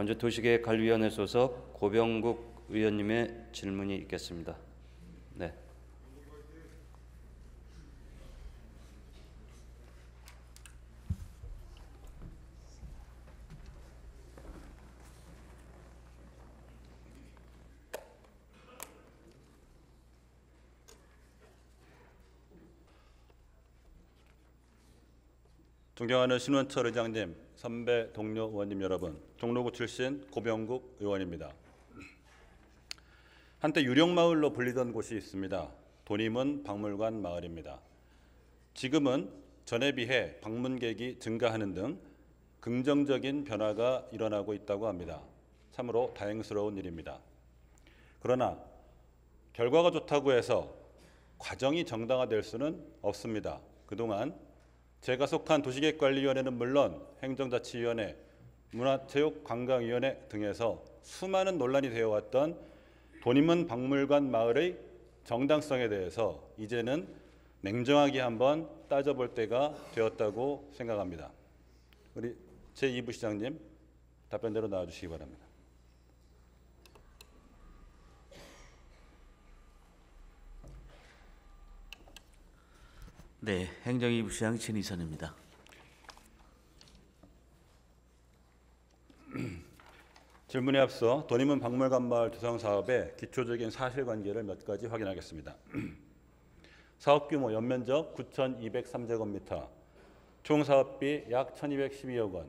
먼저 도시계획관리위원회 소속 고병국 의원님의 질문이 있겠습니다. 네. 존경하는 신원철 의장님, 선배 동료 의원님 여러분, 종로구 출신 고병국 의원입니다. 한때 유령마을로 불리던 곳이 있습니다. 돈이문 박물관 마을입니다. 지금은 전에 비해 방문객이 증가하는 등 긍정적인 변화가 일어나고 있다고 합니다. 참으로 다행스러운 일입니다. 그러나 결과가 좋다고 해서 과정이 정당화될 수는 없습니다. 그동안 제가 속한 도시계획관리위원회는 물론 행정자치위원회, 문화체육관광위원회 등에서 수많은 논란이 되어왔던 돈이문 박물관 마을의 정당성에 대해서 이제는 냉정하게 한번 따져볼 때가 되었다고 생각합니다. 우리 제2부 시장님 답변대로 나와주시기 바랍니다. 네, 행정이부 시장 진희선입니다. 질문에 앞서 돈이문 박물관 마을 조성 사업의 기초적인 사실관계를 몇 가지 확인하겠습니다. 사업 규모 연면적 9,203제곱미터, 총 사업비 약 1,212억 원,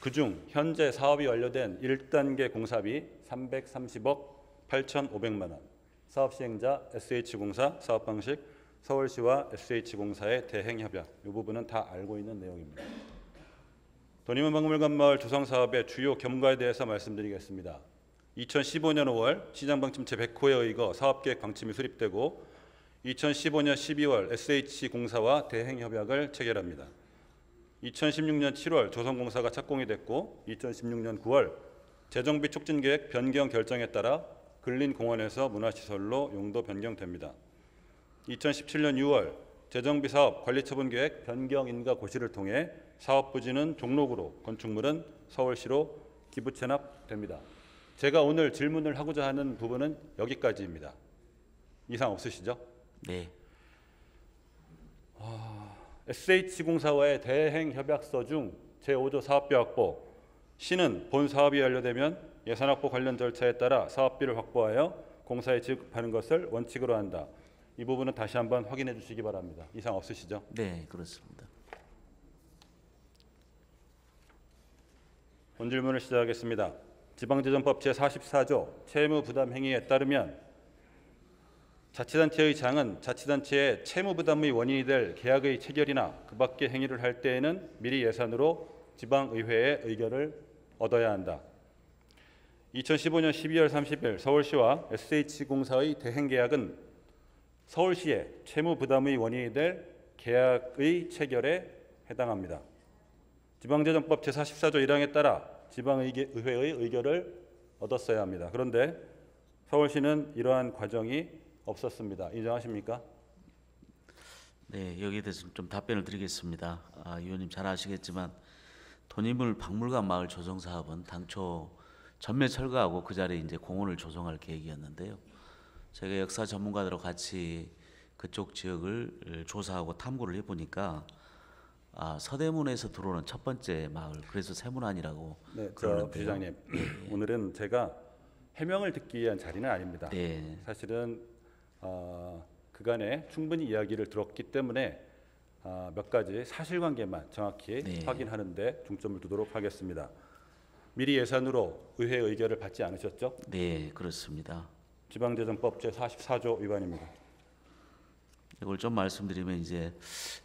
그중 현재 사업이 완료된 1단계 공사비 330억 8,500만 원, 사업 시행자 SH공사, 사업 방식 서울시와 SH공사의 대행 협약, 이 부분은 다 알고 있는 내용입니다. 돈이문 박물관 마을 조성 사업의 주요 경과에 대해서 말씀드리겠습니다. 2015년 5월 시장방침 제100호에 의거 사업계획 방침이 수립되고 2015년 12월 SH공사와 대행 협약을 체결합니다. 2016년 7월 조성공사가 착공이 됐고 2016년 9월 재정비 촉진계획 변경 결정에 따라 근린공원에서 문화시설로 용도 변경됩니다. 2017년 6월 재정비 사업 관리처분계획 변경 인가 고시를 통해 사업 부지는 종로구로, 건축물은 서울시로 기부 체납됩니다. 제가 오늘 질문을 하고자 하는 부분은 여기까지입니다. 이상 없으시죠? 네. SH공사와의 대행 협약서 중 제5조 사업비 확보, 시는 본 사업이 완료되면 예산 확보 관련 절차에 따라 사업비를 확보하여 공사에 지급하는 것을 원칙으로 한다. 이 부분은 다시 한번 확인해 주시기 바랍니다. 이상 없으시죠? 네, 그렇습니다. 본 질문을 시작하겠습니다. 지방재정법 제44조 채무부담행위에 따르면 자치단체의 장은 자치단체의 채무부담의 원인이 될 계약의 체결이나 그 밖의 행위를 할 때에는 미리 예산으로 지방의회의 의결을 얻어야 한다. 2015년 12월 30일 서울시와 SH공사의 대행계약은 서울시의 채무부담의 원인이 될 계약의 체결에 해당합니다. 지방재정법 제44조 1항에 따라 지방의회의 의결을 얻었어야 합니다. 그런데 서울시는 이러한 과정이 없었습니다. 인정하십니까? 네, 여기에 대해서 좀 답변을 드리겠습니다. 위원님 잘 아시겠지만 돈이문 박물관 마을 조성 사업은 당초 전면 철거하고 그 자리에 이제 공원을 조성할 계획이었는데요. 제가 역사 전문가들과 같이 그쪽 지역을 조사하고 탐구를 해보니까 서대문에서 들어오는 첫 번째 마을, 그래서 세문안이라고 그러는데요. 부시장님, 오늘은 제가 해명을 듣기 위한 자리는 아닙니다. 네. 사실은 그간에 충분히 이야기를 들었기 때문에 몇 가지 사실관계만 정확히 네. 확인하는 데 중점을 두도록 하겠습니다. 미리 예산으로 의회 의결을 받지 않으셨죠? 네, 그렇습니다. 지방재정법 제44조 위반입니다. 이걸 좀 말씀드리면 이제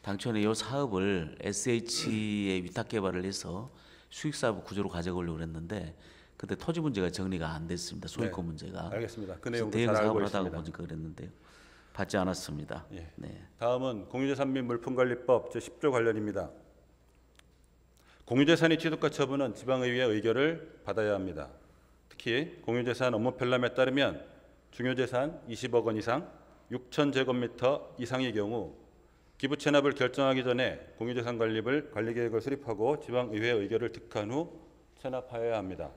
당초에 이 사업을 SH에 위탁 개발을 해서 수익사업 구조로 가져가려고 했는데 그때 토지 문제가 정리가 안 됐습니다. 소유권 네, 문제가. 알겠습니다. 그 내용도 대형 잘 알고 사업을 하다가 있습니다. 보니까 그랬는데요. 받지 않았습니다. 예. 네. 다음은 공유재산 및 물품관리법 제10조 관련입니다. 공유재산의 취득과 처분은 지방의회의 의결을 받아야 합니다. 특히 공유재산 업무 편람에 따르면 중요재산 20억 원 이상 6,000제곱미터 이상의 경우 기부 체납을 결정하기 전에 공유재산 관리계획을 수립하고 지방의회 의결을 득한 후 체납하여야 합니다.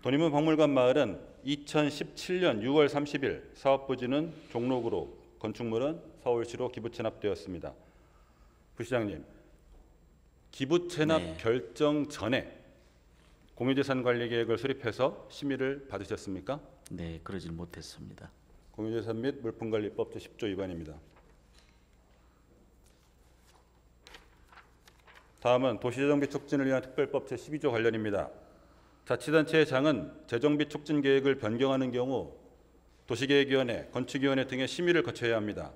돈인문 박물관 마을은 2017년 6월 30일 사업 부지는 종로구로, 건축물은 서울시로 기부 체납되었습니다. 부시장님, 기부 체납 네. 결정 전에 공유재산 관리 계획을 수립해서 심의를 받으셨습니까? 네, 그러질 못했습니다. 공유재산 및 물품관리법 제10조 위반입니다. 다음은 도시재정비 촉진을 위한 특별법 제12조 관련입니다. 자치단체의 장은 재정비 촉진 계획을 변경하는 경우 도시계획위원회, 건축위원회 등의 심의를 거쳐야 합니다.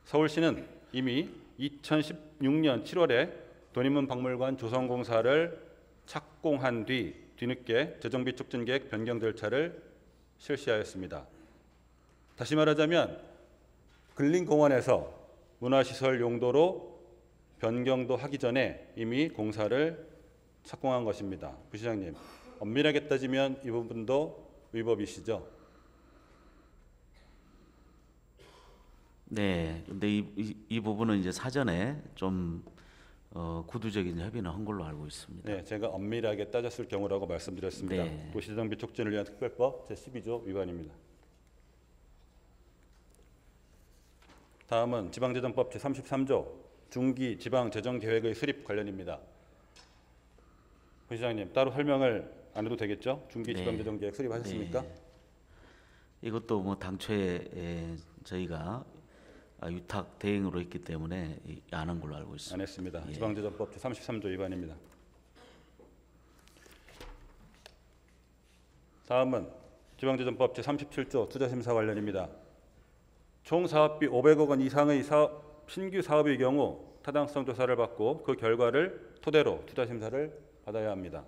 서울시는 이미 2016년 7월에 돈인문 박물관 조성공사를 착공한 뒤 뒤늦게 재정비 촉진 계획 변경 절차를 실시하였습니다. 다시 말하자면 근린공원에서 문화시설 용도로 변경도 하기 전에 이미 공사를 착공한 것입니다. 부시장님, 엄밀하게 따지면 이 부분도 위법이시죠? 네, 근데 이 부분은 이제 사전에 좀 구두적인 협의는 한 걸로 알고 있습니다. 네, 제가 엄밀하게 따졌을 경우라고 말씀드렸습니다. 네. 도시재정비 촉진을 위한 특별법 제12조 위반입니다. 다음은 지방재정법 제33조 중기 지방재정계획의 수립 관련입니다. 부시장님, 따로 설명을 안 해도 되겠죠? 중기 네. 지방재정계획 수립하셨습니까? 네. 이것도 뭐 당초에 저희가 위탁 대행으로 했기 때문에 안 한 걸로 알고 있습니다. 안 했습니다. 예. 지방재정법 제33조 위반입니다. 다음은 지방재정법 제37조 투자심사 관련입니다. 총 사업비 500억 원 이상의 신규 사업의 경우 타당성 조사를 받고 그 결과를 토대로 투자심사를 받아야 합니다.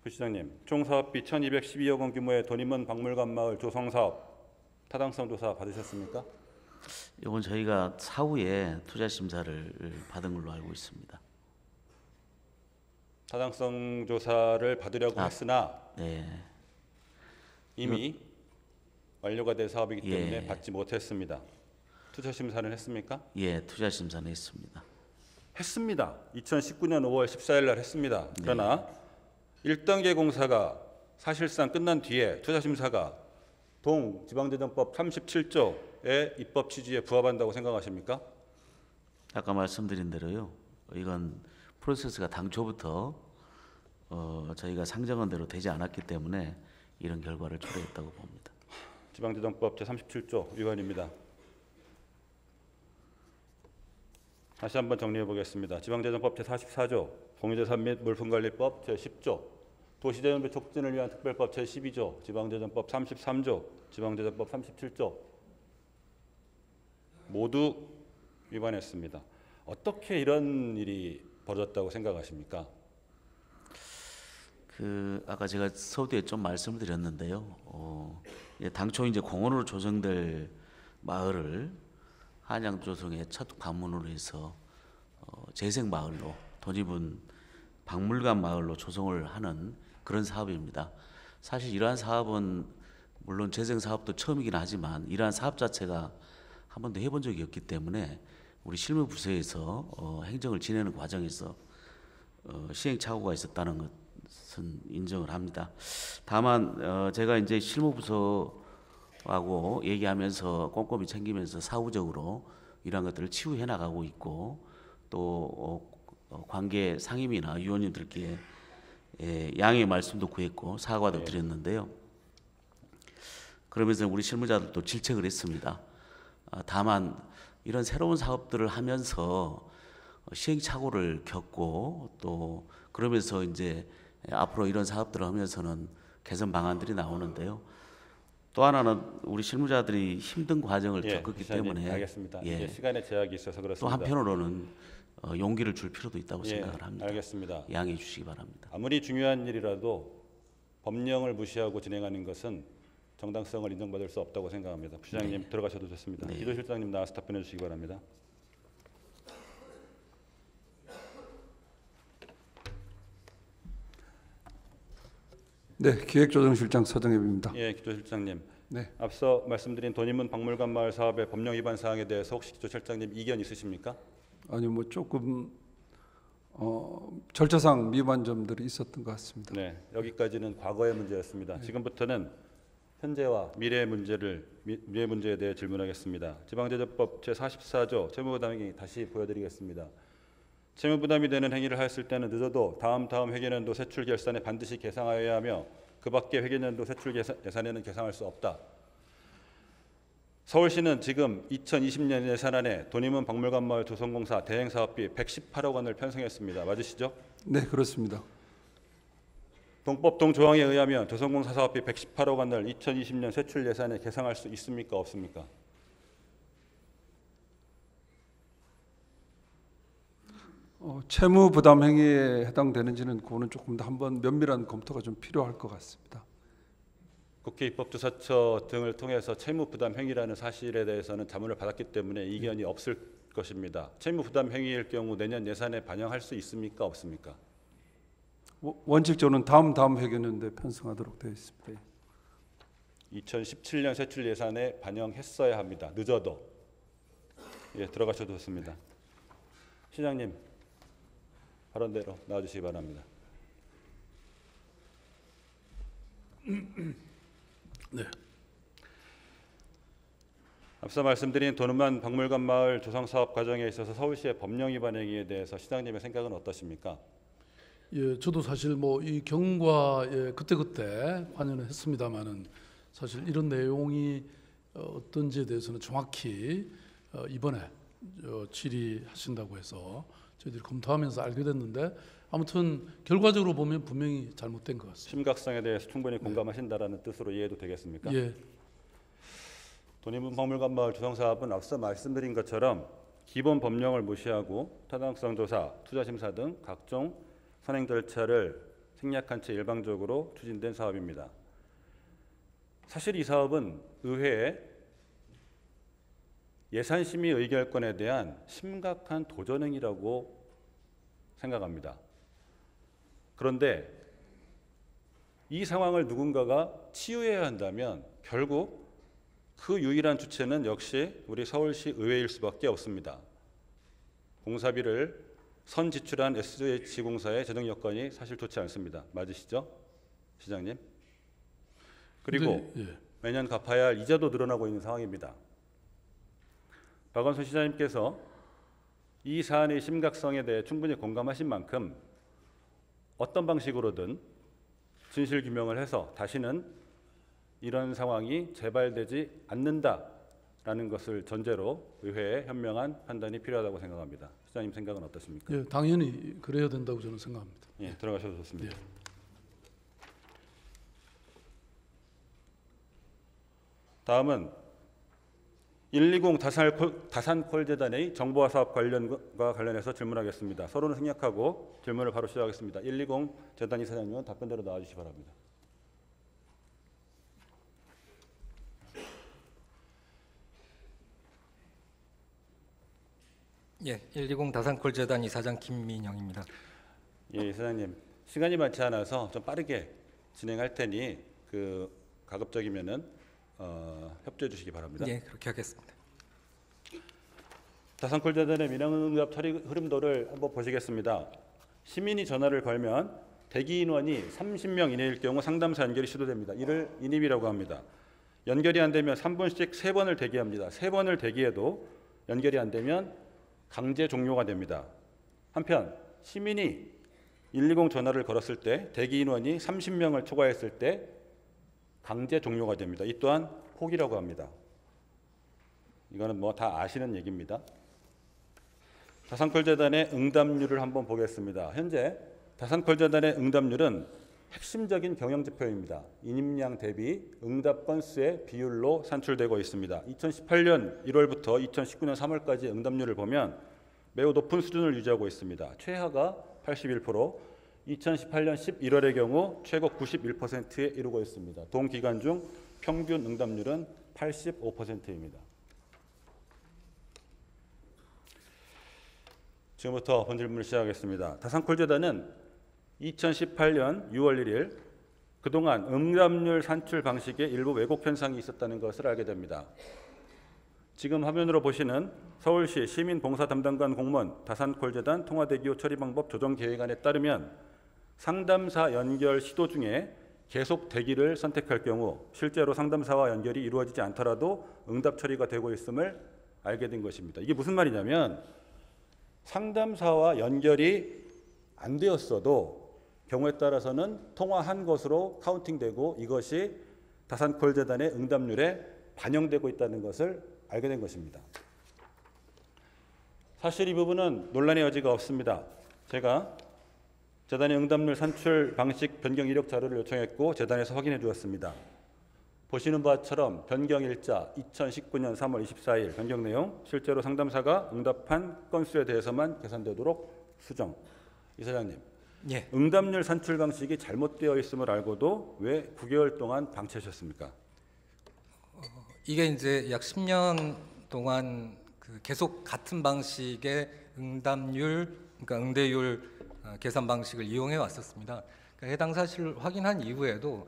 부시장님, 총 사업비 1,212억 원 규모의 돈인문 박물관 마을 조성 사업 타당성 조사 받으셨습니까? 이건 저희가 사후에 투자 심사를 받은 걸로 알고 있습니다. 타당성 조사를 받으려고 했으나 네, 이미 완료가 된 사업이기 때문에 예. 받지 못했습니다. 투자 심사는 했습니까? 예, 투자 심사는 했습니다. 했습니다. 2019년 5월 14일 날 했습니다. 그러나 1단계 공사가 사실상 끝난 뒤에 투자 심사가 지방재정법 37조의 입법 취지에 부합한다고 생각하십니까? 아까 말씀드린 대로요. 이건 프로세스가 당초부터 저희가 상정한 대로 되지 않았기 때문에 이런 결과를 초래했다고 봅니다. 지방재정법 제37조 위반입니다. 다시 한번 정리해 보겠습니다. 지방재정법 제44조, 공유재산 및 물품관리법 제10조, 도시재정비 촉진을 위한 특별법 제12조, 지방재정법 33조, 지방재정법 37조 모두 위반했습니다. 어떻게 이런 일이 벌어졌다고 생각하십니까? 아까 제가 서두에 좀 말씀을 드렸는데요. 당초 이제 공원으로 조성될 마을을 한양 조성의 첫 관문으로 해서 재생 마을로 돈인문 박물관 마을로 조성을 하는 그런 사업입니다. 사실 이러한 사업은 물론 재생 사업도 처음이긴 하지만 이러한 사업 자체가 한 번도 해본 적이 없기 때문에 우리 실무부서에서 행정을 지내는 과정에서 시행착오가 있었다는 것은 인정을 합니다. 다만 제가 이제 실무부서하고 얘기하면서 꼼꼼히 챙기면서 사후적으로 이러한 것들을 치유해 나가고 있고 또 관계 상임이나 위원님들께 양해 말씀도 구했고 사과도 드렸는데요. 그러면서 우리 실무자들도 질책을 했습니다. 다만 이런 새로운 사업들을 하면서 시행착오를 겪고 또 그러면서 이제 앞으로 이런 사업들을 하면서는 개선 방안들이 나오는데요. 또 하나는 우리 실무자들이 힘든 과정을 겪었기 때문에 알겠습니다. 이제 시간의 제약이 있어서 그렇습니다. 또 한편으로는 용기를 줄 필요도 있다고 생각을 합니다. 알겠습니다. 양해해 주시기 바랍니다. 아무리 중요한 일이라도 법령을 무시하고 진행하는 것은 정당성을 인정받을 수 없다고 생각합니다. 부시장님 들어가셔도 좋습니다. 기조실장님 나와서 답변해 주시기 바랍니다. 네, 기획조정실장 서정엽입니다. 예, 기조실장님. 네, 앞서 말씀드린 돈인문 박물관 마을 사업의 법령 위반 사항에 대해서 혹시 기조실장님 이견 있으십니까? 아니 뭐 조금 절차상 미흡한 점들이 있었던 것 같습니다. 네, 여기까지는 과거의 문제였습니다. 지금부터는 현재와 미래의 문제에 대해 질문하겠습니다. 지방제조법 제44조 채무부담행위 다시 보여드리겠습니다. 채무부담이 되는 행위를 하였을 때는 늦어도 다음 회계년도 세출 결산에 반드시 계상하여야 하며 그 밖에 회계년도 세출 예산에는 계상할 수 없다. 서울시는 지금 2020년 예산안에 돈이문 박물관마을 조성공사 대행사업비 118억 원을 편성했습니다. 맞으시죠? 네, 그렇습니다. 동법 동조항에 의하면 조성공사 사업비 118억 원을 2020년 세출 예산에 계상할 수 있습니까? 없습니까? 채무 부담 행위에 해당되는지는 그거는 조금 더 한번 면밀한 검토가 좀 필요할 것 같습니다. 국회 입법조사처 등을 통해서 채무 부담 행위라는 사실에 대해서는 자문을 받았기 때문에 이견이 없을 것입니다. 채무 부담 행위일 경우 내년 예산에 반영할 수 있습니까? 없습니까? 원칙적으로는 다음 회계년도에 편성하도록 되어 있습니다. 2017년 세출 예산에 반영했어야 합니다. 늦어도. 예, 들어가셔도 좋습니다. 시장님, 발언대로 나와주시기 바랍니다. 네. 앞서 말씀드린 도누만 박물관 마을 조성 사업 과정에 있어서 서울시의 법령 위반 행위에 대해서 시장님의 생각은 어떠십니까? 예, 저도 사실 뭐 이 경과에 그때 관여는 했습니다만은 사실 이런 내용이 어떤지에 대해서는 정확히 이번에 질의하신다고 해서 저희들이 검토하면서 알게 됐는데 아무튼 결과적으로 보면 분명히 잘못된 것 같습니다. 심각성에 대해서 충분히 공감하신다라는 뜻으로 이해도 되겠습니까? 예, 돈이문 박물관 마을 조성 사업은 앞서 말씀드린 것처럼 기본 법령을 무시하고 타당성 조사, 투자 심사 등 각종 선행 절차를 생략한 채 일방적으로 추진된 사업입니다. 사실 이 사업은 의회의 예산심의 의결권에 대한 심각한 도전행위라고 생각합니다. 그런데 이 상황을 누군가가 치유해야 한다면 결국 그 유일한 주체는 역시 우리 서울시 의회일 수밖에 없습니다. 공사비를 선지출한 SH공사의 재정 여건이 사실 좋지 않습니다. 맞으시죠, 시장님? 그리고 근데, 예. 매년 갚아야 할 이자도 늘어나고 있는 상황입니다. 박원순 시장님께서 이 사안의 심각성에 대해 충분히 공감하신 만큼 어떤 방식으로든 진실 규명을 해서 다시는 이런 상황이 재발되지 않는다라는 것을 전제로 의회의 현명한 판단이 필요하다고 생각합니다. 시장님 생각은 어떠십니까? 예, 당연히 그래야 된다고 저는 생각합니다. 예, 들어가셔도 좋습니다. 예. 다음은 120 다산콜재단의 정보화 사업 관련과 관련해서 질문하겠습니다. 서로는 생략하고 질문을 바로 시작하겠습니다. 120 재단 이사장님은 답변대로 나와주시기 바랍니다. 예, 120 다산콜재단 이사장 김민영입니다. 예, 이사장님, 시간이 많지 않아서 좀 빠르게 진행할 테니 가급적이면은 협조해 주시기 바랍니다. 예, 그렇게 하겠습니다. 다산콜재단의 민영응답 처리 흐름도를 한번 보시겠습니다. 시민이 전화를 걸면 대기 인원이 30명 이내일 경우 상담사 연결이 시도됩니다. 이를 인입이라고 합니다. 연결이 안 되면 3분씩 3번을 대기합니다. 3번을 대기해도 연결이 안 되면 강제 종료가 됩니다. 한편 시민이 120 전화를 걸었을 때 대기 인원이 30명을 초과했을 때 강제 종료가 됩니다. 이 또한 포기라고 합니다. 이거는 뭐 다 아시는 얘기입니다. 다산콜재단의 응답률을 한번 보겠습니다. 현재 다산콜재단의 응답률은 핵심적인 경영지표입니다. 인입량 대비 응답 건수의 비율로 산출되고 있습니다. 2018년 1월부터 2019년 3월까지 응답률을 보면 매우 높은 수준을 유지하고 있습니다. 최하가 81%, 2018년 11월의 경우 최고 91%에 이르고 있습니다. 동기간 중 평균 응답률은 85%입니다. 지금부터 본 질문을 시작하겠습니다. 다산콜재단은 2018년 6월 1일 그동안 응답률 산출 방식에 일부 왜곡 현상이 있었다는 것을 알게 됩니다. 지금 화면으로 보시는 서울시 시민봉사담당관 공무원 다산콜재단 통화대기호 처리방법 조정계획안에 따르면 상담사 연결 시도 중에 계속 대기를 선택할 경우 실제로 상담사와 연결이 이루어지지 않더라도 응답 처리가 되고 있음을 알게 된 것입니다. 이게 무슨 말이냐면 상담사와 연결이 안 되었어도 경우에 따라서는 통화한 것으로 카운팅되고 이것이 다산콜재단의 응답률에 반영되고 있다는 것을 알게 된 것입니다. 사실 이 부분은 논란의 여지가 없습니다. 제가 재단의 응답률 산출 방식 변경 이력 자료를 요청했고 재단에서 확인해 주었습니다. 보시는 바처럼 변경 일자 2019년 3월 24일 변경 내용 실제로 상담사가 응답한 건수에 대해서만 계산되도록 수정. 이사장님, 예. 응답률 산출 방식이 잘못되어 있음을 알고도 왜 9개월 동안 방치하셨습니까? 이게 이제 약 10년 동안 계속 같은 방식의 응답률, 그러니까 응대율 계산 방식을 이용해 왔었습니다. 그러니까 해당 사실을 확인한 이후에도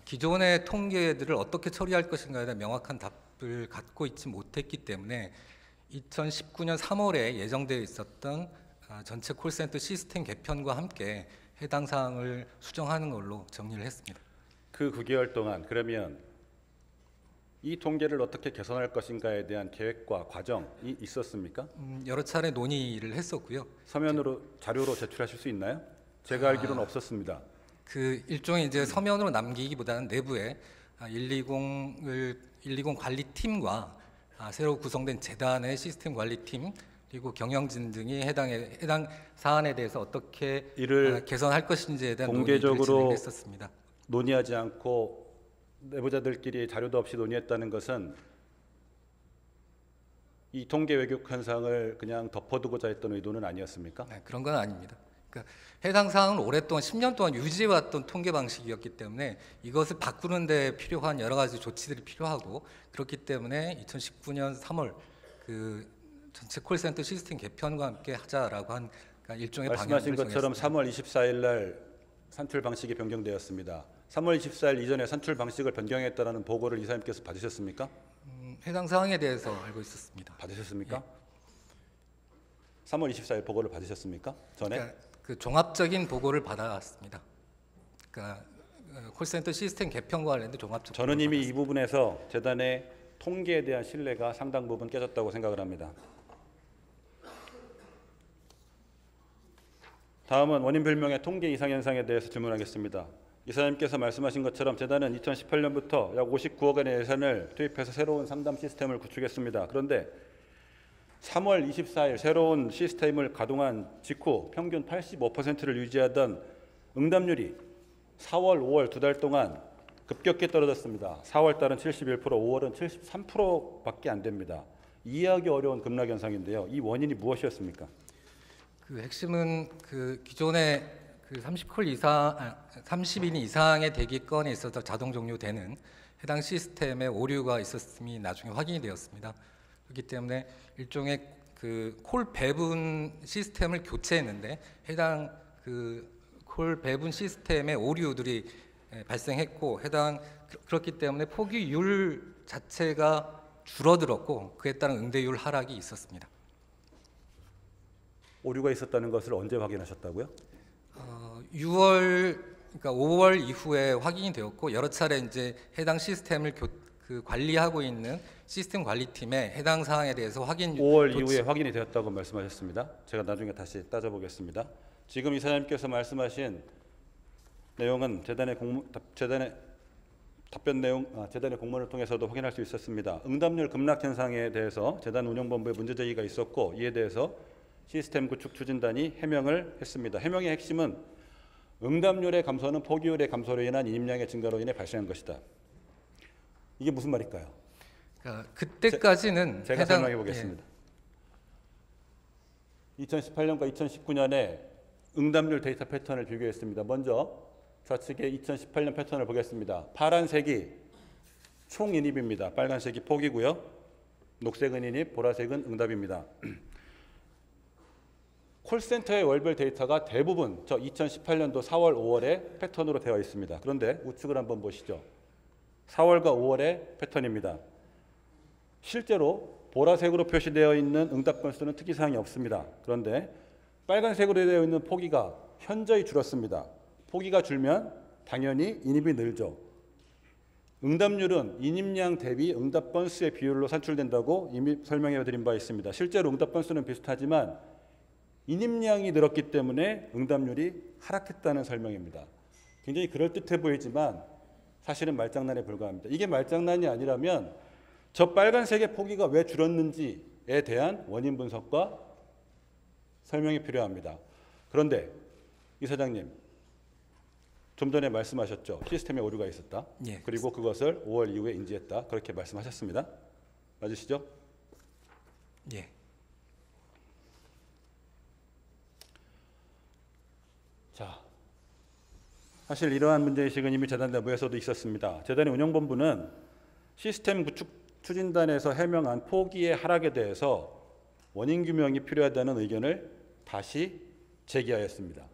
기존의 통계들을 어떻게 처리할 것인가에 대한 명확한 답을 갖고 있지 못했기 때문에 2019년 3월에 예정되어 있었던 전체 콜센터 시스템 개편과 함께 해당 사항을 수정하는 걸로 정리를 했습니다. 그 9개월 동안 그러면 이 통계를 어떻게 개선할 것인가에 대한 계획과 과정이 있었습니까? 여러 차례 논의를 했었고요. 서면으로 자료로 제출하실 수 있나요? 제가 알기로는 없었습니다. 그 일종의 이제 서면으로 남기기보다는 내부에 120 관리팀과 새로 구성된 재단의 시스템 관리팀 그리고 경영진 등이 해당 사안에 대해서 어떻게 이를 개선할 것인지에 대한 공개적으로 논의를 진행했었습니다. 논의하지 않고 내부자들끼리 자료도 없이 논의했다는 것은 이 통계 왜곡 현상을 그냥 덮어두고자 했던 의도는 아니었습니까? 네, 그런 건 아닙니다. 그러니까 해당 사항은 오랫동안 10년 동안 유지해왔던 통계 방식이었기 때문에 이것을 바꾸는 데 필요한 여러 가지 조치들이 필요하고 그렇기 때문에 2019년 3월 그 전체 콜센터 시스템 개편과 함께 하자라고 한 그러니까 일종의 말씀하신 방향을 것처럼 정했습니다. 3월 24일 날 산출 방식이 변경되었습니다. 3월 24일 이전에 산출 방식을 변경했다는 보고를 이사님께서 받으셨습니까? 해당 사항에 대해서 알고 있었습니다. 받으셨습니까? 3월 24일 보고를 받으셨습니까? 전에? 그러니까 그 종합적인 보고를 받아왔습니다. 그러니까 콜센터 시스템 개편과 관련된 종합적. 저는 이미 이 부분에서 재단의 통계에 대한 신뢰가 상당 부분 깨졌다고 생각을 합니다. 다음은 원인불명의 통계 이상 현상에 대해서 질문하겠습니다. 이사님께서 말씀하신 것처럼 재단은 2018년부터 약 59억 원의 예산을 투입해서 새로운 상담 시스템을 구축했습니다. 그런데 3월 24일 새로운 시스템을 가동한 직후 평균 85%를 유지하던 응답률이 4월, 5월 두 달 동안 급격히 떨어졌습니다. 4월 달은 71%, 5월은 73%밖에 안 됩니다. 이해하기 어려운 급락 현상인데요. 이 원인이 무엇이었습니까? 그 핵심은 그 기존의 그 30인 이상의 대기권에 있어서 자동 종료되는 해당 시스템의 오류가 있었음이 나중에 확인이 되었습니다. 그렇기 때문에 일종의 그 콜 배분 시스템을 교체했는데 해당 그 콜 배분 시스템의 오류들이 발생했고 그렇기 때문에 포기율 자체가 줄어들었고 그에 따른 응대율 하락이 있었습니다. 오류가 있었다는 것을 언제 확인하셨다고요? 6월 그러니까 5월 이후에 확인이 되었고 여러 차례 이제 해당 시스템을 관리하고 있는 시스템 관리팀에 해당 사항에 대해서 5월 이후에 확인이 되었다고 말씀하셨습니다. 제가 나중에 다시 따져보겠습니다. 지금 이사장님께서 말씀하신 내용은 재단의 답변 내용, 재단의 공문을 통해서도 확인할 수 있었습니다. 응답률 급락 현상에 대해서 재단 운영본부에 문제 제기가 있었고 이에 대해서 시스템 구축 추진단이 해명을 했습니다. 해명의 핵심은 응답률의 감소는 포기율의 감소로 인한 인입량의 증가로 인해 발생한 것이다. 이게 무슨 말일까요? 그러니까 그때까지는 제가 설명해 보겠습니다. 2018년과 2019년에 응답률 데이터 패턴을 비교했습니다. 먼저 좌측에 2018년 패턴을 보겠습니다. 파란색이 총 인입입니다. 빨간색이 포기고요. 녹색은 인입, 보라색은 응답입니다. 콜센터의 월별 데이터가 대부분 저 2018년도 4월, 5월의 패턴으로 되어 있습니다. 그런데 우측을 한번 보시죠. 4월과 5월의 패턴입니다. 실제로 보라색으로 표시되어 있는 응답 건수는 특이사항이 없습니다. 그런데 빨간색으로 되어 있는 포기가 현저히 줄었습니다. 포기가 줄면 당연히 인입이 늘죠. 응답률은 인입량 대비 응답 건수의 비율로 산출된다고 이미 설명해 드린 바 있습니다. 실제로 응답 건수는 비슷하지만 인입량이 늘었기 때문에 응답률이 하락했다는 설명입니다. 굉장히 그럴듯해 보이지만 사실은 말장난에 불과합니다. 이게 말장난이 아니라면 저 빨간색의 포기가 왜 줄었는지에 대한 원인 분석과 설명이 필요합니다. 그런데 이사장님, 좀 전에 말씀하셨죠. 시스템에 오류가 있었다. 예, 그리고 그것을 5월 이후에 인지했다. 그렇게 말씀하셨습니다. 맞으시죠? 예. 자, 사실 이러한 문제의식은 이미 재단 내부에서도 있었습니다. 재단의 운영본부는 시스템 구축 추진단에서 해명한 포기의 하락에 대해서 원인 규명이 필요하다는 의견을 다시 제기하였습니다.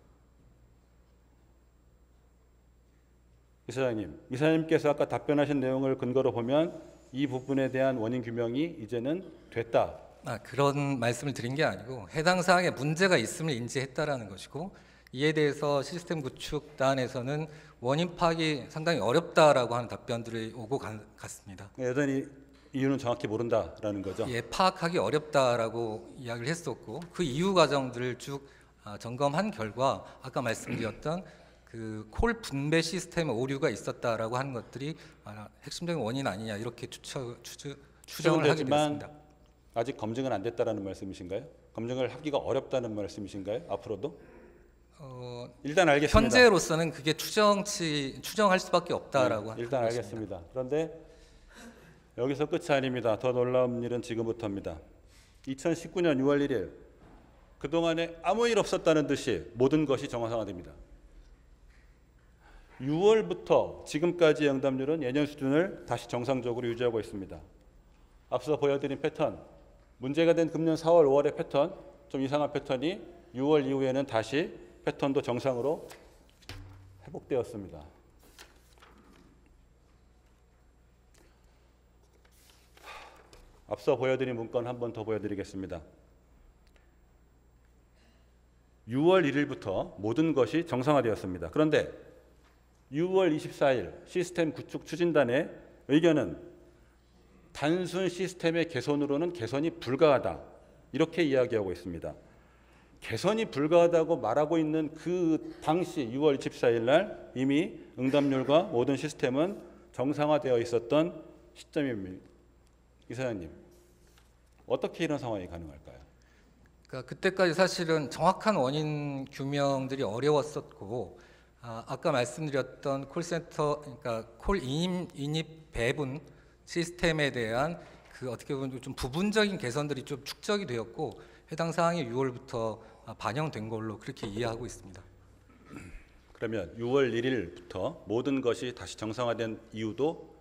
이사장님께서 아까 답변하신 내용을 근거로 보면 이 부분에 대한 원인 규명이 이제는 됐다. 그런 말씀을 드린 게 아니고 해당 사항에 문제가 있음을 인지했다라는 것이고 이에 대해서 시스템 구축단에서는 원인 파악이 상당히 어렵다라고 하는 답변들이 오고 갔습니다. 여전히 이유는 정확히 모른다라는 거죠. 예, 파악하기 어렵다라고 이야기를 했었고 그 이유 과정들을 쭉 점검한 결과 아까 말씀드렸던 그 콜 분배 시스템에 오류가 있었다라고 하는 것들이 핵심적인 원인 아니냐 이렇게 추정을 하게 되었습니다. 아직 검증은 안 됐다라는 말씀이신가요? 검증을 하기가 어렵다는 말씀이신가요? 앞으로도? 일단 알겠습니다. 현재로서는 그게 추정할 수밖에 없다라고 네, 일단 알겠습니다. 그런데 여기서 끝이 아닙니다. 더 놀라운 일은 지금부터입니다. 2019년 6월 1일 그동안에 아무 일 없었다는 듯이 모든 것이 정상화됩니다. 6월부터 지금까지의 응답률은 예년 수준을 다시 정상적으로 유지하고 있습니다. 앞서 보여드린 패턴, 문제가 된 금년 4월, 5월의 패턴, 좀 이상한 패턴이 6월 이후에는 다시 패턴도 정상으로 회복되었습니다. 앞서 보여드린 문건 한 번 더 보여드리겠습니다. 6월 1일부터 모든 것이 정상화되었습니다. 그런데 6월 24일 시스템 구축 추진단의 의견은 단순 시스템의 개선으로는 개선이 불가하다. 이렇게 이야기하고 있습니다. 개선이 불가하다고 말하고 있는 그 당시 6월 24일 날 이미 응답률과 모든 시스템은 정상화되어 있었던 시점입니다. 이사장님, 어떻게 이런 상황이 가능할까요? 그러니까 그때까지 사실은 정확한 원인 규명들이 어려웠었고 아까 말씀드렸던 콜센터, 그러니까 콜 인입 배분 시스템에 대한 그 어떻게 보면 좀 부분적인 개선들이 좀 축적이 되었고 해당 사항이 6월부터 반영된 걸로 그렇게 이해하고 있습니다. 그러면 6월 1일부터 모든 것이 다시 정상화된 이유도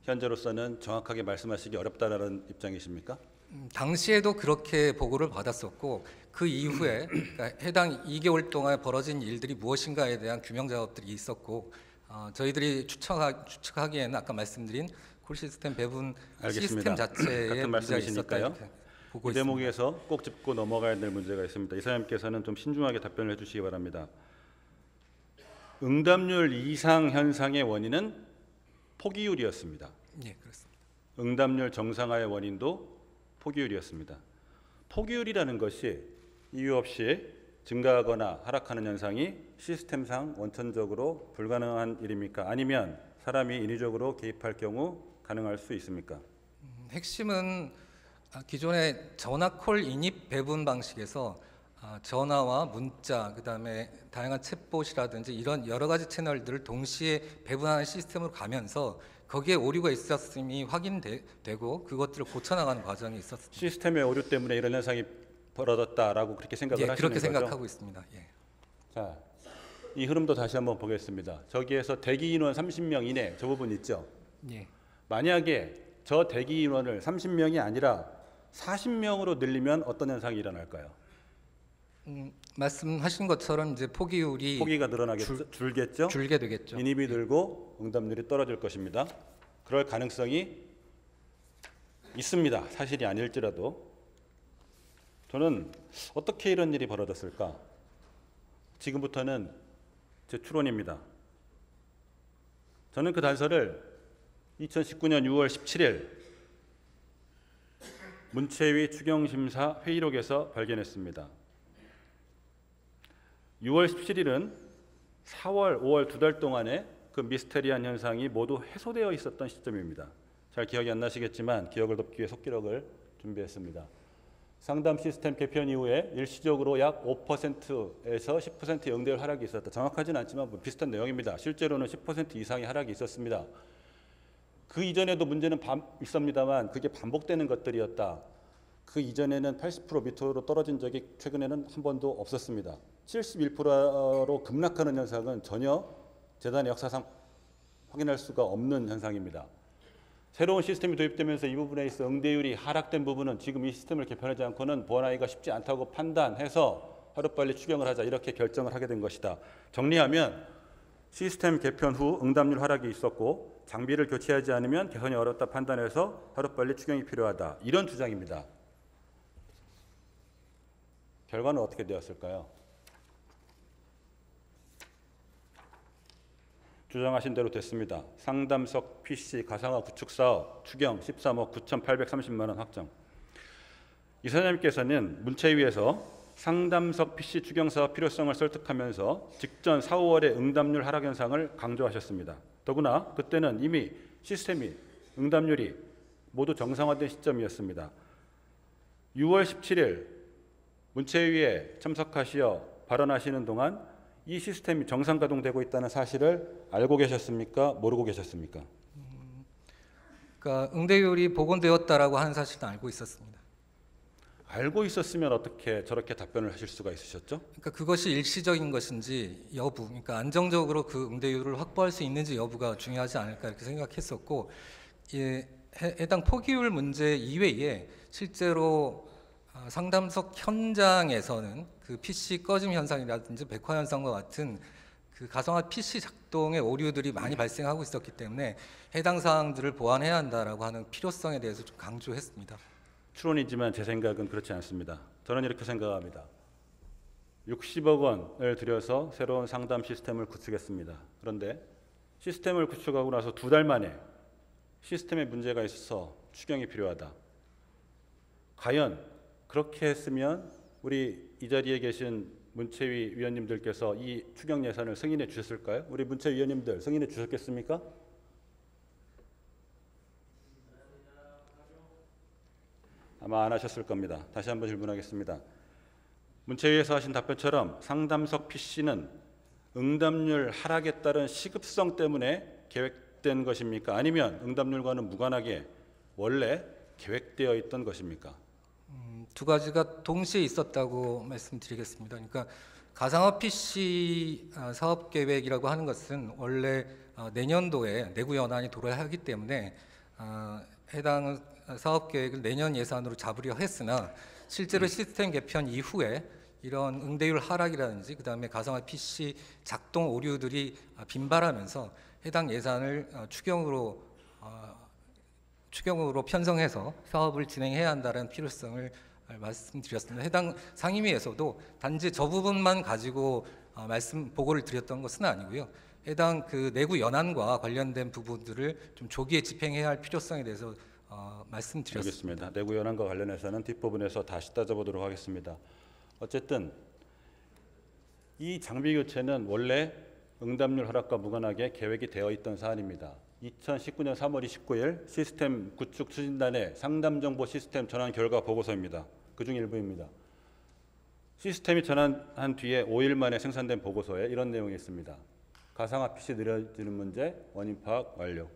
현재로서는 정확하게 말씀하시기 어렵다라는 입장이십니까? 당시에도 그렇게 보고를 받았었고 그 이후에 그러니까 해당 2개월 동안 벌어진 일들이 무엇인가에 대한 규명 작업들이 있었고 저희들이 추측하기에는 아까 말씀드린 콜 시스템 배분 알겠습니다. 시스템 자체에 같은 문제가 있었다 말씀이시니까요. 이렇게 보고 이 있습니다. 대목에서 꼭 짚고 넘어가야 될 문제가 있습니다. 이사장님께서는 좀 신중하게 답변을 해주시기 바랍니다. 응답률 이상 현상의 원인은 포기율이었습니다. 예, 그렇습니다. 응답률 정상화의 원인도 포기율이었습니다. 포기율이라는 것이 이유 없이 증가하거나 하락하는 현상이 시스템상 원천적으로 불가능한 일입니까? 아니면 사람이 인위적으로 개입할 경우 가능할 수 있습니까? 핵심은 기존의 전화 콜 인입 배분 방식에서 전화와 문자, 그다음에 다양한 챗봇이라든지 이런 여러 가지 채널들을 동시에 배분하는 시스템으로 가면서 거기에 오류가 있었음이 확인되고 그것들을 고쳐나가는 과정이 있었습니다. 시스템의 오류 때문에 이런 현상이 벌어졌다라고 그렇게 생각을 하시는 그렇게 거죠? 생각하고 있습니다. 예. 자, 이 흐름도 다시 한번 보겠습니다. 저기에서 대기 인원 30명 이내 저 부분 있죠? 예. 만약에 저 대기 인원을 30명이 아니라 40명으로 늘리면 어떤 현상이 일어날까요? 말씀하신 것처럼 이제 포기율이 포기가 줄겠죠? 줄게 되겠죠. 인입이 늘고 응답률이 떨어질 것입니다. 그럴 가능성이 있습니다. 사실이 아닐지라도. 저는 어떻게 이런 일이 벌어졌을까? 지금부터는 제 추론입니다. 저는 그 단서를 2019년 6월 17일 문체위 추경심사 회의록에서 발견했습니다. 6월 17일은 4월, 5월 2달 동안에 그 미스테리한 현상이 모두 해소되어 있었던 시점입니다. 잘 기억이 안 나시겠지만 기억을 돕기 위해 속기록을 준비했습니다. 상담 시스템 개편 이후에 일시적으로 약 5%에서 10% 응대율 하락이 있었다. 정확하지는 않지만 뭐 비슷한 내용입니다. 실제로는 10% 이상의 하락이 있었습니다. 그 이전에도 문제는 있습니다만 그게 반복되는 것들이었다. 그 이전에는 80% 밑으로 떨어진 적이 최근에는 한 번도 없었습니다. 71%로 급락하는 현상은 전혀 재단의 역사상 확인할 수가 없는 현상입니다. 새로운 시스템이 도입되면서 이 부분에 있어 응대율이 하락된 부분은 지금 이 시스템을 개편하지 않고는 보완하기가 쉽지 않다고 판단해서 하루빨리 추경을 하자 이렇게 결정을 하게 된 것이다. 정리하면 시스템 개편 후 응답률 하락이 있었고 장비를 교체하지 않으면 개선이 어렵다 판단해서 하루빨리 추경이 필요하다. 이런 주장입니다. 결과는 어떻게 되었을까요? 주장하신 대로 됐습니다. 상담석 PC 가상화 구축 사업 추경 13억 9,830만 원 확정. 이사장님께서는 문체위에서 상담석 PC 추경 사업 필요성을 설득하면서 직전 4, 5월의 응답률 하락 현상을 강조하셨습니다. 더구나 그때는 이미 시스템이 응답률이 모두 정상화된 시점이었습니다. 6월 17일 문체위에 참석하시어 발언하시는 동안 이 시스템이 정상 가동되고 있다는 사실을 알고 계셨습니까? 모르고 계셨습니까? 그러니까 응대율이 복원되었다라고 하는 사실은 알고 있었습니다. 알고 있었으면 어떻게 저렇게 답변을 하실 수가 있으셨죠? 그러니까 그것이 일시적인 것인지 여부, 그러니까 안정적으로 그 응대율을 확보할 수 있는지 여부가 중요하지 않을까 이렇게 생각했었고, 예, 해당 포기율 문제 이외에 실제로 상담석 현장에서는 그 PC 꺼짐 현상이라든지 백화 현상과 같은 그 가상화 PC 작동의 오류들이 많이 발생하고 있었기 때문에 해당 사항들을 보완해야 한다라고 하는 필요성에 대해서 좀 강조했습니다. 추론이지만 제 생각은 그렇지 않습니다. 저는 이렇게 생각합니다. 60억 원을 들여서 새로운 상담 시스템을 구축했습니다. 그런데 시스템을 구축하고 나서 2달 만에 시스템에 문제가 있어서 추경이 필요하다. 과연 그렇게 했으면 우리 이 자리에 계신 문체위 위원님들께서 이 추경 예산을 승인해 주셨을까요? 우리 문체위 위원님들 승인해 주셨겠습니까? 아마 안 하셨을 겁니다. 다시 한번 질문하겠습니다. 문체위에서 하신 답변처럼 상담석 PC는 응답률 하락에 따른 시급성 때문에 계획된 것입니까? 아니면 응답률과는 무관하게 원래 계획되어 있던 것입니까? 두 가지가 동시에 있었다고 말씀드리겠습니다. 그러니까 가상화 PC 사업 계획이라고 하는 것은 원래 내년도에 내구 연한이 도래하기 때문에 해당 사업 계획을 내년 예산으로 잡으려 했으나 실제로 시스템 개편 이후에 이런 응대율 하락이라든지 그다음에 가상화 PC 작동 오류들이 빈발하면서 해당 예산을 추경으로 편성해서 사업을 진행해야 한다는 필요성을 말씀드렸습니다. 해당 상임위에서도 단지 저 부분만 가지고 보고를 드렸던 것은 아니고요. 해당 그 내구 연한과 관련된 부분들을 좀 조기에 집행해야 할 필요성에 대해서 말씀드렸습니다. 알겠습니다. 내구 연한과 관련해서는 뒷부분에서 다시 따져보도록 하겠습니다. 어쨌든 이 장비 교체는 원래 응답률 하락과 무관하게 계획이 되어 있던 사안입니다. 2019년 3월 29일 시스템 구축 추진단의 상담정보 시스템 전환 결과 보고서입니다. 그중 일부입니다. 시스템이 전환한 뒤에 5일 만에 생산된 보고서에 이런 내용이 있습니다. 가상화 PC 느려지는 문제, 원인 파악 완료.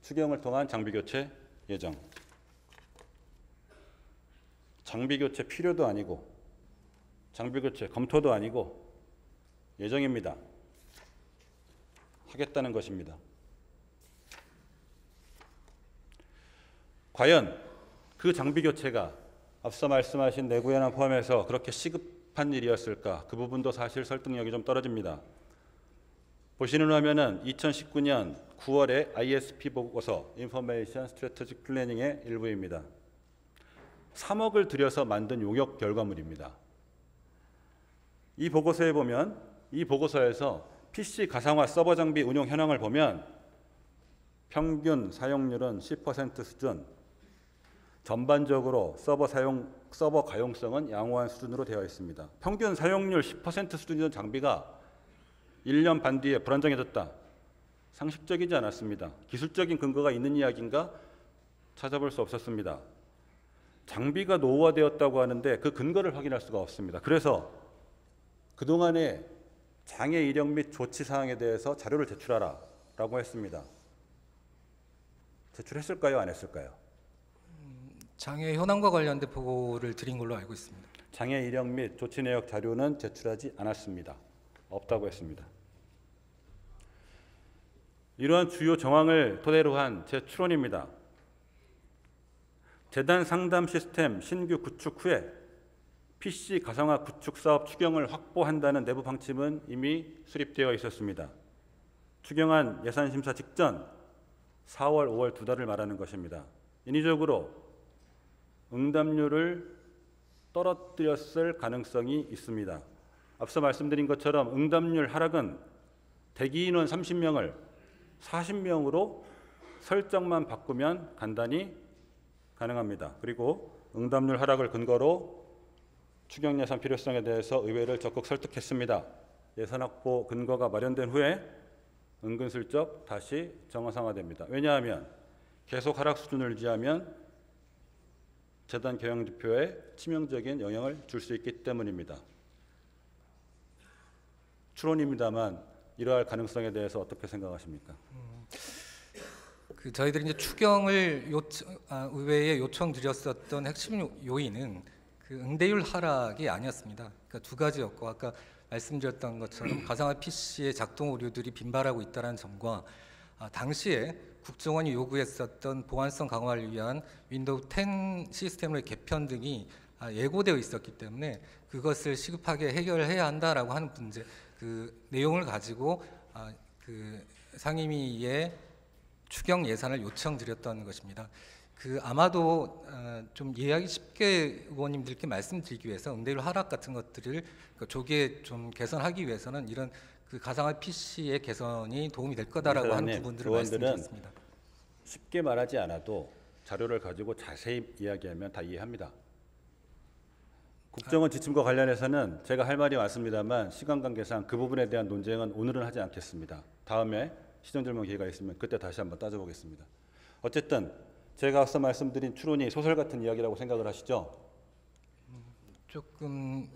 추경을 통한 장비 교체 예정. 장비 교체 필요도 아니고 장비 교체 검토도 아니고 예정입니다. 하겠다는 것입니다. 과연 그 장비 교체가 앞서 말씀하신 내구 연한 포함해서 그렇게 시급한 일이었을까? 그 부분도 사실 설득력이 좀 떨어집니다. 보시는 화면은 2019년 9월의 ISP 보고서 Information Strategic Planning의 일부입니다. 3억을 들여서 만든 용역 결과물입니다. 이 보고서에 보면 이 보고서에서 PC 가상화 서버 장비 운용 현황을 보면 평균 사용률은 10% 수준, 전반적으로 서버 가용성은 양호한 수준으로 되어 있습니다. 평균 사용률 10% 수준이던 장비가 1년 반 뒤에 불안정해졌다. 상식적이지 않았습니다. 기술적인 근거가 있는 이야기인가 찾아볼 수 없었습니다. 장비가 노후화되었다고 하는데 그 근거를 확인할 수가 없습니다. 그래서 그동안의 장애 이력 및 조치 사항에 대해서 자료를 제출하라 라고 했습니다. 제출했을까요? 안 했을까요? 장애 현황과 관련된 보고를 드린 걸로 알고 있습니다. 장애 이력 및 조치 내역 자료는 제출하지 않았습니다. 없다고 했습니다. 이러한 주요 정황을 토대로 한 제 추론입니다. 재단 상담 시스템 신규 구축 후에 PC 가상화 구축 사업 추경을 확보한다는 내부 방침은 이미 수립되어 있었습니다. 추경안 예산 심사 직전 4월, 5월 2달을 말하는 것입니다. 인위적으로 응답률을 떨어뜨렸을 가능성이 있습니다. 앞서 말씀드린 것처럼 응답률 하락은 대기 인원 30명을 40명으로 설정만 바꾸면 간단히 가능합니다. 그리고 응답률 하락을 근거로 추경 예산 필요성에 대해서 의회를 적극 설득했습니다. 예산 확보 근거가 마련된 후에 은근슬쩍 다시 정상화됩니다. 왜냐하면 계속 하락 수준을 유지하면 재단 경영 지표에 치명적인 영향을 줄 수 있기 때문입니다. 추론입니다만 이러할 가능성에 대해서 어떻게 생각하십니까? 저희들이 이제 추경을 의회에 요청드렸었던 핵심 요인은 그 응대율 하락이 아니었습니다. 그러니까 두 가지였고 아까 말씀드렸던 것처럼 가상화 PC의 작동 오류들이 빈발하고 있다는 점과 당시에 국정원이 요구했었던 보안성 강화를 위한 윈도우 10 시스템의 개편 등이 예고되어 있었기 때문에 그것을 시급하게 해결해야 한다라고 하는 문제, 그 내용을 가지고 그 상임위에 추경 예산을 요청드렸던 것입니다. 그 아마도 좀 이해하기 쉽게 의원님들께 말씀드리기 위해서 응대율 하락 같은 것들을 조기에 좀 개선하기 위해서는 이런 그 가상화 PC의 개선이 도움이 될 거다라고 하는 부분들을 말씀드렸습니다. 쉽게 말하지 않아도 자료를 가지고 자세히 이야기하면 다 이해합니다. 국정원 지침과 관련해서는 제가 할 말이 많습니다만 시간 관계상 그 부분에 대한 논쟁은 오늘은 하지 않겠습니다. 다음에 시정질문 기회가 있으면 그때 다시 한번 따져보겠습니다. 어쨌든 제가 앞서 말씀드린 추론이 소설 같은 이야기라고 생각을 하시죠? 조금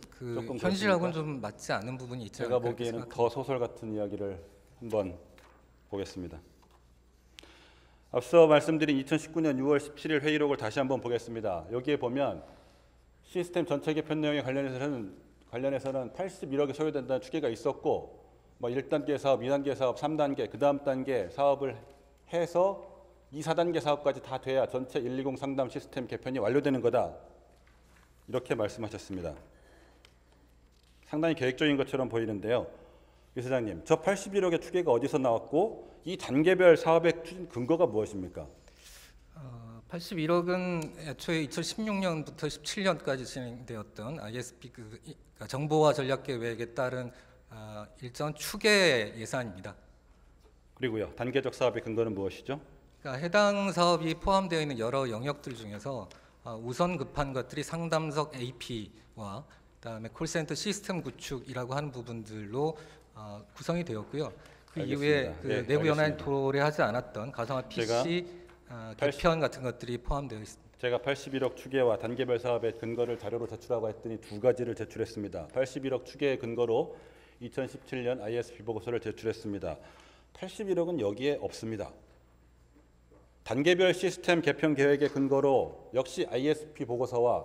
현실하고는 좀 맞지 않는 부분이 있지 않을까 제가 보기에는 더 소설 같은 이야기를 한번 보겠습니다. 앞서 말씀드린 2019년 6월 17일 회의록을 다시 한번 보겠습니다. 여기에 보면 시스템 전체 개편 내용에 관련해서는 81억이 소요된다는 추계가 있었고 1단계 사업, 2단계 사업, 3단계, 그 다음 단계 사업을 해서 2, 4단계 사업까지 다 돼야 전체 120 상담 시스템 개편이 완료되는 거다. 이렇게 말씀하셨습니다. 상당히 계획적인 것처럼 보이는데요. 이 사장님, 저 81억의 추계가 어디서 나왔고 이 단계별 사업의 추진 근거가 무엇입니까? 81억은 애초에 2016년부터 17년까지 진행되었던 ISP 그러니까 정보화 전략 계획에 따른 일정 추계 예산입니다. 그리고요, 단계적 사업의 근거는 무엇이죠? 그러니까 해당 사업이 포함되어 있는 여러 영역들 중에서 우선 급한 것들이 상담석 AP와 그다음에 콜센터 시스템 구축이라고 하는 부분들로 구성이 되었고요. 그 이후에 그 네, 내부 연합이 도래하지 않았던 가상화 PC 개편 같은 것들이 포함되어 있습니다. 제가 81억 추계와 단계별 사업의 근거를 자료로 제출하고 했더니 두 가지를 제출했습니다. 81억 추계의 근거로 2017년 ISP 보고서를 제출했습니다. 81억은 여기에 없습니다. 단계별 시스템 개편 계획의 근거로 역시 ISP 보고서와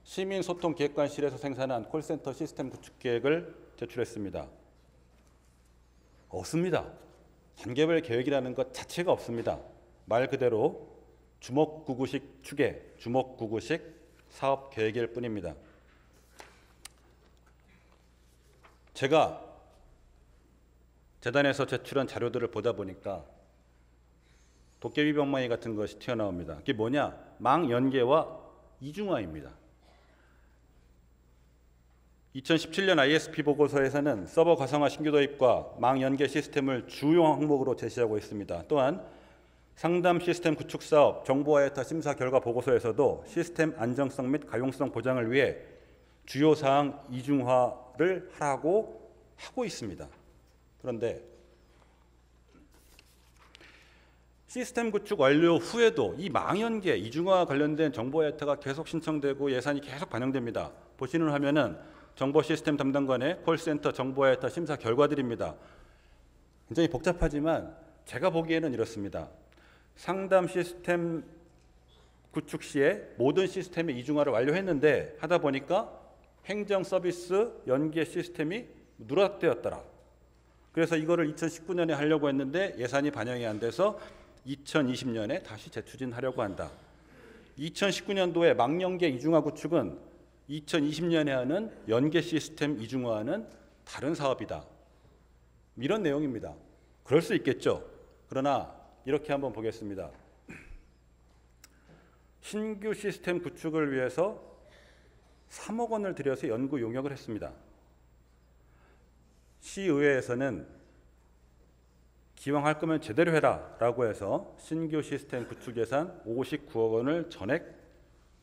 시민소통기획관실에서 생산한 콜센터 시스템 구축 계획을 제출했습니다. 없습니다. 단계별 계획이라는 것 자체가 없습니다. 말 그대로 주먹구구식 추계, 주먹구구식 사업 계획일 뿐입니다. 제가 재단에서 제출한 자료들을 보다 보니까 도깨비 병마이 같은 것이 튀어나옵니다. 그게 뭐냐? 망연계와 이중화입니다. 2017년 ISP 보고서에서는 서버 가상화 신규 도입과 망연계 시스템을 주요 항목으로 제시하고 있습니다. 또한 상담 시스템 구축 사업 정보화해타 심사 결과 보고서에서도 시스템 안정성 및 가용성 보장을 위해 주요 사항 이중화를 하라고 하고 있습니다. 그런데 시스템 구축 완료 후에도 이 망연계 이중화 관련된 정보화해타가 계속 신청되고 예산이 계속 반영됩니다. 보시는 화면은 정보 시스템 담당관의 콜센터 정보화해타 심사 결과들입니다. 굉장히 복잡하지만 제가 보기에는 이렇습니다. 상담 시스템 구축 시에 모든 시스템의 이중화를 완료했는데 하다 보니까 행정 서비스 연계 시스템이 누락되었더라. 그래서 이거를 2019년에 하려고 했는데 예산이 반영이 안 돼서 2020년에 다시 재추진하려고 한다. 2019년도에 망연계 이중화 구축은 2020년에 하는 연계 시스템 이중화는 다른 사업이다. 이런 내용입니다. 그럴 수 있겠죠. 그러나 이렇게 한번 보겠습니다. 신규 시스템 구축을 위해서 3억 원을 들여서 연구 용역을 했습니다. 시의회에서는 기왕 할 거면 제대로 해라 라고 해서 신규 시스템 구축 예산 59억 원을 전액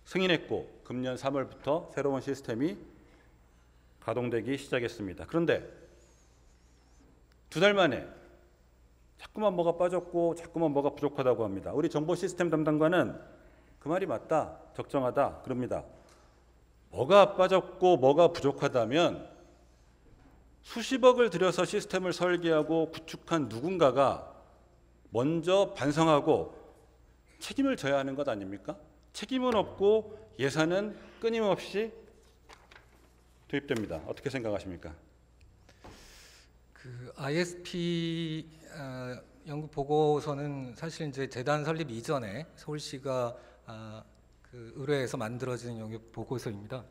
승인했고 금년 3월부터 새로운 시스템이 가동되기 시작했습니다. 그런데 2달 만에 자꾸만 뭐가 빠졌고 자꾸만 뭐가 부족하다고 합니다. 우리 정보 시스템 담당관은 그 말이 맞다, 적정하다 그럽니다. 뭐가 빠졌고 뭐가 부족하다면 수십억을 들여서 시스템을 설계하고 구축한 누군가가 먼저 반성하고 책임을 져야 하는 것 아닙니까? 책임은 없고 예산은 끊임없이 투입됩니다. 어떻게 생각하십니까? 그 ISP 연구 보고서는 사실 이제 재단 설립 이전에 서울시가 그 의뢰해서 만들어진 연구 보고서입니다.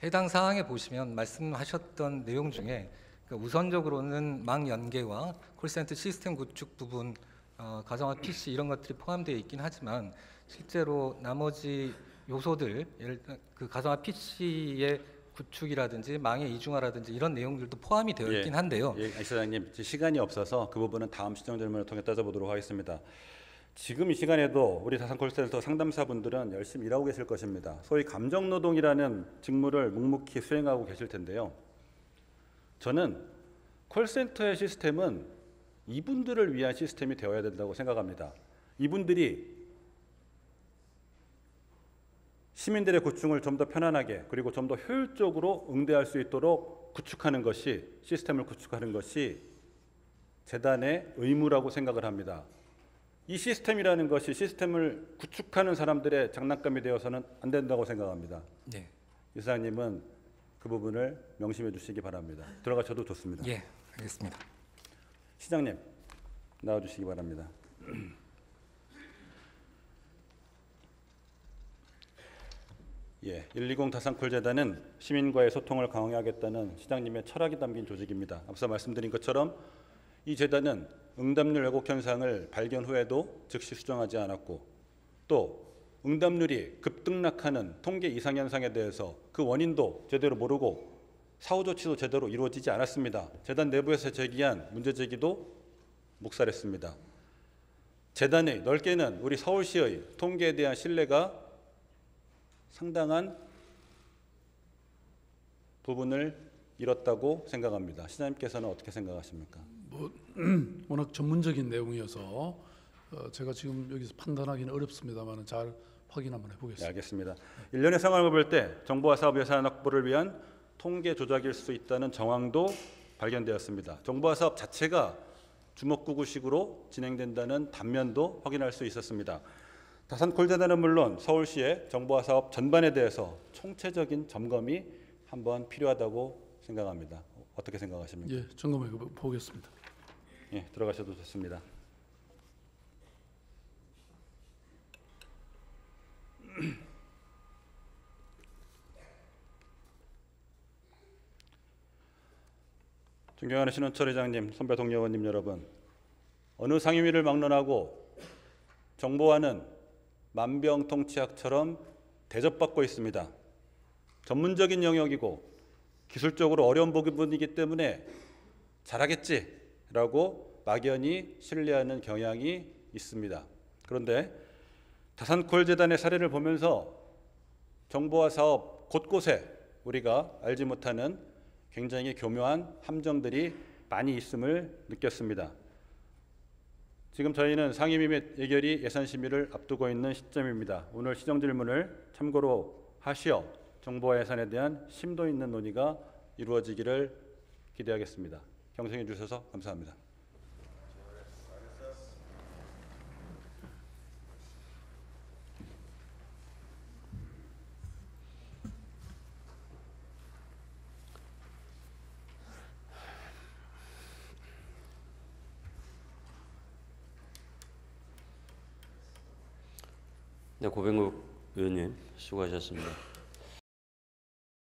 해당 사항에 보시면 말씀하셨던 내용 중에 우선적으로는 망연계와 콜센터 시스템 구축 부분, 가상화 PC 이런 것들이 포함되어 있긴 하지만 실제로 나머지 요소들, 예를 들어 그 가상화 PC의 구축이라든지 망의 이중화라든지 이런 내용들도 포함이 되어 있긴 한데요. 예, 이사장님 시간이 없어서 그 부분은 다음 시정 질문을 통해 따져보도록 하겠습니다. 지금 이 시간에도 우리 다산콜센터 상담사분들은 열심히 일하고 계실 것입니다. 소위 감정노동이라는 직무를 묵묵히 수행하고 계실 텐데요. 저는 콜센터의 시스템은 이분들을 위한 시스템이 되어야 된다고 생각합니다. 이분들이 시민들의 고충을 좀 더 편안하게 그리고 좀 더 효율적으로 응대할 수 있도록 구축하는 것이, 시스템을 구축하는 것이 재단의 의무라고 생각을 합니다. 이 시스템이라는 것이 시스템을 구축하는 사람들의 장난감이 되어서는 안 된다고 생각합니다. 네. 이사장님은 그 부분을 명심해 주시기 바랍니다. 들어가셔도 좋습니다. 예, 알겠습니다. 시장님 나와주시기 바랍니다. 예, 120 다산콜재단은 시민과의 소통을 강화하겠다는 시장님의 철학이 담긴 조직입니다. 앞서 말씀드린 것처럼 이 재단은 응답률 왜곡 현상을 발견 후에도 즉시 수정하지 않았고 또 응답률이 급등락하는 통계 이상 현상에 대해서 그 원인도 제대로 모르고 사후 조치도 제대로 이루어지지 않았습니다. 재단 내부에서 제기한 문제 제기도 묵살했습니다. 재단의 넓게는 우리 서울시의 통계에 대한 신뢰가 상당한 부분을 잃었다고 생각합니다. 시장님께서는 어떻게 생각하십니까? 워낙 전문적인 내용이어서 제가 지금 여기서 판단하기는 어렵습니다만 잘 확인 한번 해보겠습니다. 네, 알겠습니다. 1년의 상황을 볼 때 정보화 사업 예산 확보를 위한 통계 조작일 수 있다는 정황도 발견되었습니다. 정보화 사업 자체가 주먹구구식으로 진행된다는 단면도 확인할 수 있었습니다. 다산콜재단은 물론 서울시의 정보화 사업 전반에 대해서 총체적인 점검이 한번 필요하다고 생각합니다. 어떻게 생각하십니까? 예, 점검해 보겠습니다. 예, 들어가셔도 좋습니다. 존경하는 신원철 회장님, 선배 동료 의원님 여러분, 어느 상임위를 막론하고 정보화는 만병통치약처럼 대접받고 있습니다. 전문적인 영역이고 기술적으로 어려운 부분이기 때문에 잘하겠지라고 막연히 신뢰하는 경향이 있습니다. 그런데 다산코알재단의 사례를 보면서 정보화 사업 곳곳에 우리가 알지 못하는 굉장히 교묘한 함정들이 많이 있음을 느꼈습니다. 지금 저희는 상임위 및 예결위 예산심의를 앞두고 있는 시점입니다. 오늘 시정질문을 참고로 하시어 정보화 예산에 대한 심도 있는 논의가 이루어지기를 기대하겠습니다. 경청해 주셔서 감사합니다. 네, 고병국 의원님 수고하셨습니다.